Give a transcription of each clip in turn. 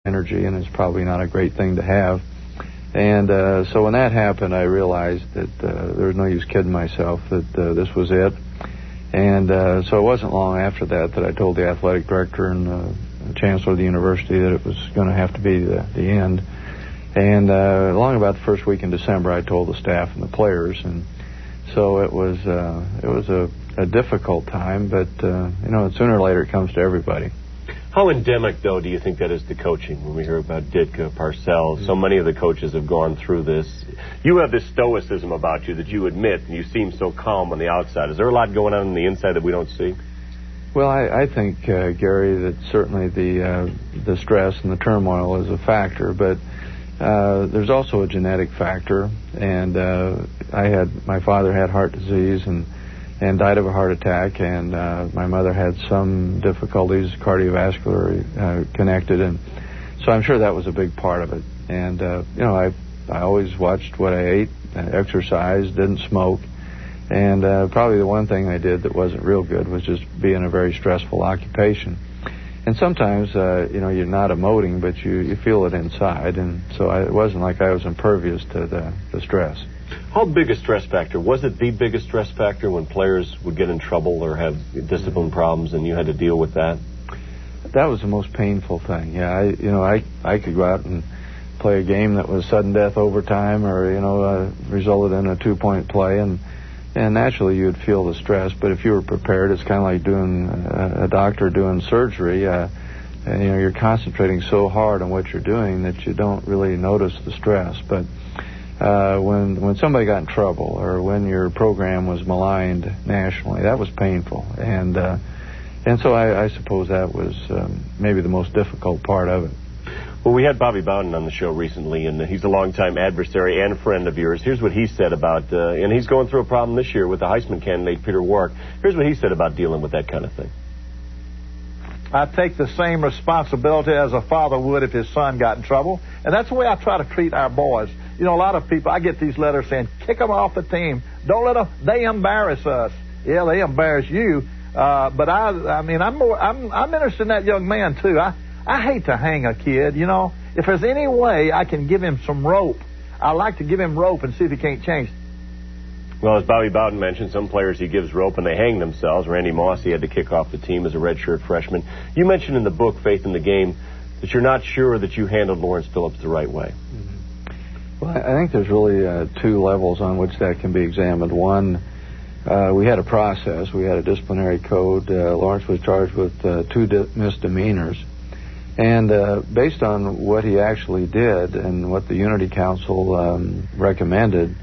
energy, and it's probably not a great thing to have. And so when that happened, I realized that there was no use kidding myself, that this was it. And so it wasn't long after that I told the athletic director and the chancellor of the university that it was going to have to be the end. And along about the first week in December, I told the staff and the players. And so it was a difficult time, but sooner or later it comes to everybody. How endemic, though, do you think that is to coaching? When we hear about Ditka, Parcells, so many of the coaches have gone through this. You have this stoicism about you that you admit, and you seem so calm on the outside. Is there a lot going on the inside that we don't see? Well, I think, Gary, that certainly the stress and the turmoil is a factor, but there's also a genetic factor. And my father had heart disease and died of a heart attack, and my mother had some difficulties, cardiovascular connected, and so I'm sure that was a big part of it. And I always watched what I ate, exercised, didn't smoke, and probably the one thing I did that wasn't real good was just be in a very stressful occupation. And sometimes you're not emoting, but you feel it inside, and so it wasn't like I was impervious to the stress. How big a stress factor? Was it the biggest stress factor when players would get in trouble or have discipline problems and you had to deal with that? That was the most painful thing. Yeah, I could go out and play a game that was sudden death overtime or, resulted in a 2-point play, and naturally you would feel the stress. But if you were prepared, it's kind of like doing a doctor doing surgery. You're concentrating so hard on what you're doing that you don't really notice the stress. But when somebody got in trouble or when your program was maligned nationally, that was painful. And so I suppose that was maybe the most difficult part of it. Well, we had Bobby Bowden on the show recently, and he's a longtime adversary and friend of yours. Here's what he said about, and he's going through a problem this year with the Heisman candidate, Peter Warrick. Here's what he said about dealing with that kind of thing. I take the same responsibility as a father would if his son got in trouble, and that's the way I try to treat our boys. A lot of people, I get these letters saying, kick them off the team. Don't let them, they embarrass us. Yeah, they embarrass you. But I'm interested in that young man, too. I hate to hang a kid, If there's any way I can give him some rope, I like to give him rope and see if he can't change. Well, as Bobby Bowden mentioned, some players he gives rope and they hang themselves. Randy Moss, he had to kick off the team as a redshirt freshman. You mentioned in the book, Faith in the Game, that you're not sure that you handled Lawrence Phillips the right way. Well, I think there's really two levels on which that can be examined. One, we had a process. We had a disciplinary code. Lawrence was charged with 2 misdemeanors. And based on what he actually did and what the Unity Council recommended,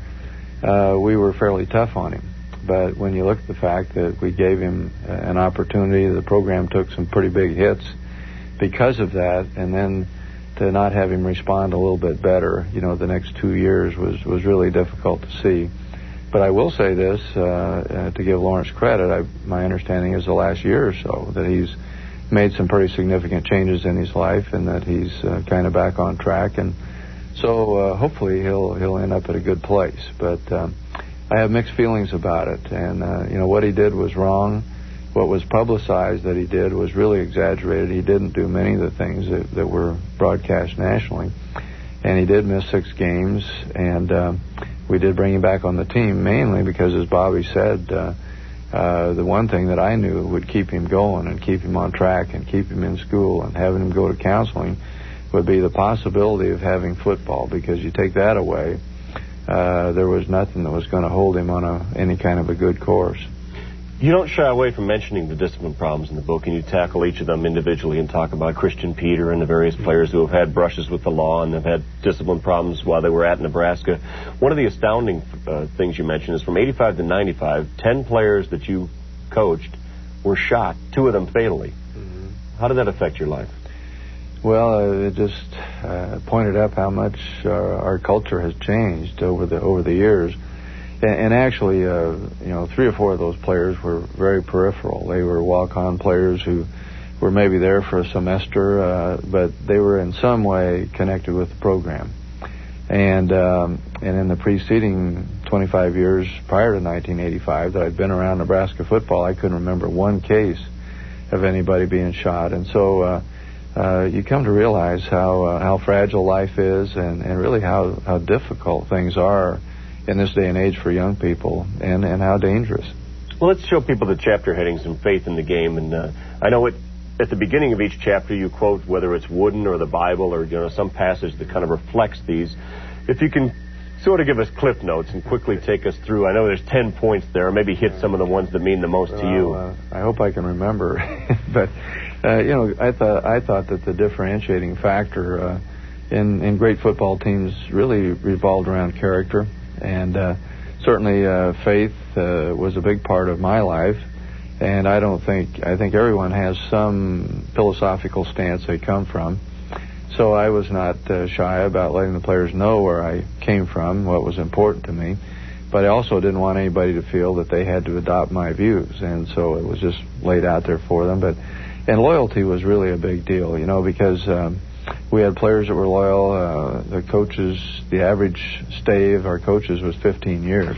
we were fairly tough on him. But when you look at the fact that we gave him an opportunity, the program took some pretty big hits because of that, and then to not have him respond a little bit better, the next 2 years was really difficult to see. But I will say this, to give Lawrence credit, my understanding is the last year or so that he's made some pretty significant changes in his life and that he's kind of back on track. And so hopefully he'll end up at a good place. But I have mixed feelings about it. And, what he did was wrong. What was publicized that he did was really exaggerated. He didn't do many of the things that were broadcast nationally. And he did miss 6 games. And we did bring him back on the team, mainly because, as Bobby said, the one thing that I knew would keep him going and keep him on track and keep him in school and having him go to counseling would be the possibility of having football, because you take that away, there was nothing that was going to hold him on any kind of a good course. You don't shy away from mentioning the discipline problems in the book, and you tackle each of them individually and talk about Christian Peter and the various players who have had brushes with the law and have had discipline problems while they were at Nebraska. One of the astounding things you mentioned is from 85 to 95, 10 players that you coached were shot, 2 of them fatally. Mm-hmm. How did that affect your life? Well, it just pointed up how much our culture has changed over the years. And actually, 3 or 4 of those players were very peripheral. They were walk-on players who were maybe there for a semester, but they were in some way connected with the program. And in the preceding 25 years prior to 1985 that I'd been around Nebraska football, I couldn't remember one case of anybody being shot. And so you come to realize how fragile life is and really how difficult things are in this day and age for young people and how dangerous. Well, let's show people the chapter headings and faith in the game. And I know at the beginning of each chapter you quote whether it's Wooden or the Bible or some passage that kind of reflects these. If you can sort of give us cliff notes and quickly take us through. I know there's 10 points there. Maybe hit some of the ones that mean the most to you. I hope I can remember. But, I thought that the differentiating factor in great football teams really revolved around character. And certainly faith was a big part of my life. And I think everyone has some philosophical stance they come from. So I was not shy about letting the players know where I came from, what was important to me. But I also didn't want anybody to feel that they had to adopt my views. And so it was just laid out there for them. And loyalty was really a big deal, because we had players that were loyal. The coaches, the average stay of our coaches was 15 years.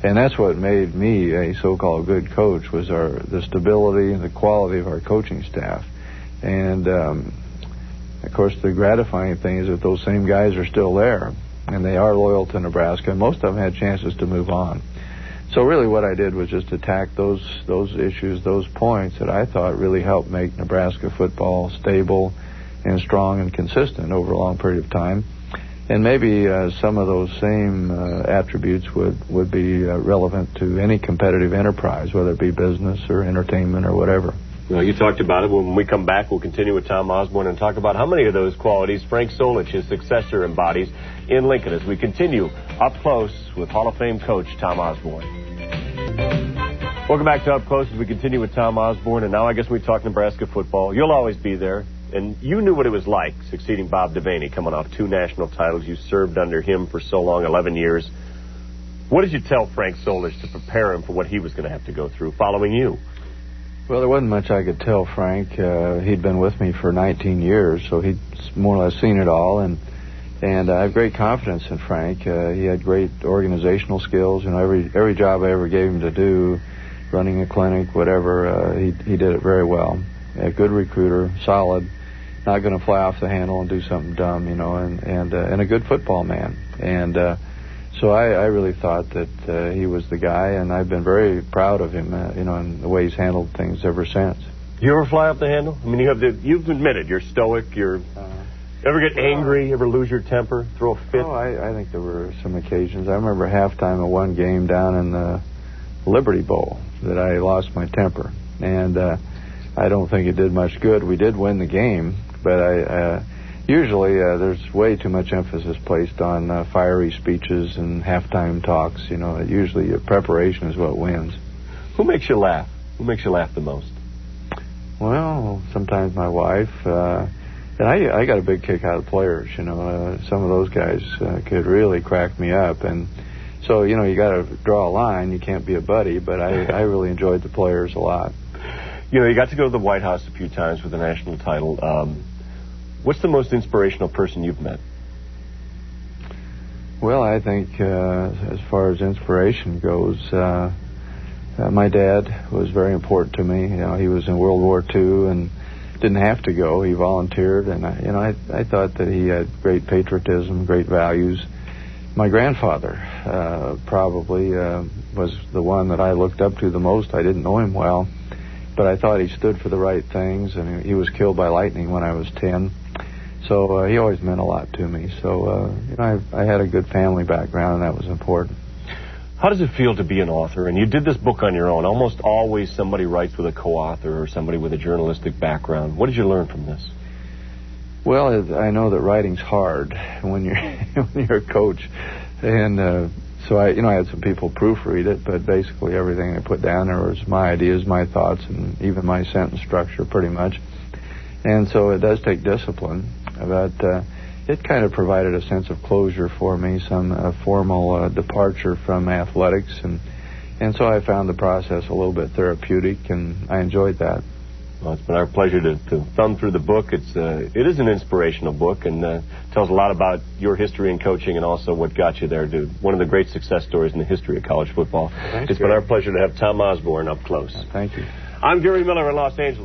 And that's what made me a so-called good coach, was the stability and the quality of our coaching staff. And of course, the gratifying thing is that those same guys are still there, and they are loyal to Nebraska, and most of them had chances to move on. So really what I did was just attack those issues, those points that I thought really helped make Nebraska football stable and strong and consistent over a long period of time. And maybe some of those same attributes would be relevant to any competitive enterprise, whether it be business or entertainment or whatever. Well, you talked about it. When we come back, we'll continue with Tom Osborne and talk about how many of those qualities Frank Solich, his successor, embodies in Lincoln as we continue up close with Hall of Fame coach Tom Osborne. Welcome back to Up Close as we continue with Tom Osborne. And now I guess we talk Nebraska football. You'll always be there. And you knew what it was like succeeding Bob Devaney, coming off 2 national titles. You served under him for so long, 11 years. What did you tell Frank Solich to prepare him for what he was going to have to go through following you? Well, there wasn't much I could tell Frank. He'd been with me for 19 years, so he'd more or less seen it all. And I have great confidence in Frank. He had great organizational skills. Every job I ever gave him to do, running a clinic, whatever, he did it very well. A good recruiter, solid, not going to fly off the handle and do something dumb, and a good football man. And so I really thought that he was the guy, and I've been very proud of him, and the way he's handled things ever since. You ever fly off the handle? I mean, you've admitted you're stoic. Ever get angry? Ever lose your temper? Throw a fit? Oh, I think there were some occasions. I remember halftime of one game down in the Liberty Bowl that I lost my temper, and I don't think it did much good. We did win the game, but usually there's way too much emphasis placed on fiery speeches and halftime talks. Usually your preparation is what wins. Who makes you laugh? Who makes you laugh the most? Well, sometimes my wife. And I got a big kick out of players. Some of those guys could really crack me up. And so, you got to draw a line. You can't be a buddy, but I really enjoyed the players a lot. You got to go to the White House a few times with a national title. What's the most inspirational person you've met? Well, I think as far as inspiration goes, my dad was very important to me. He was in World War II and didn't have to go. He volunteered, and I thought that he had great patriotism, great values. My grandfather probably was the one that I looked up to the most. I didn't know him well, but I thought he stood for the right things, and he was killed by lightning when I was 10. So he always meant a lot to me. So I had a good family background, and that was important. How does it feel to be an author? And you did this book on your own. Almost always somebody writes with a co-author or somebody with a journalistic background. What did you learn from this? Well, I know that writing's hard when you're a coach, and so I had some people proofread it, but basically everything I put down there was my ideas, my thoughts, and even my sentence structure, pretty much. And so it does take discipline, but it kind of provided a sense of closure for me, some formal departure from athletics, and so I found the process a little bit therapeutic, and I enjoyed that. Well, it's been our pleasure to thumb through the book. It is an inspirational book, and tells a lot about your history in coaching and also what got you there, dude. One of the great success stories in the history of college football. Thanks, it's been our pleasure to have Tom Osborne up close. Thank you. I'm Gary Miller in Los Angeles.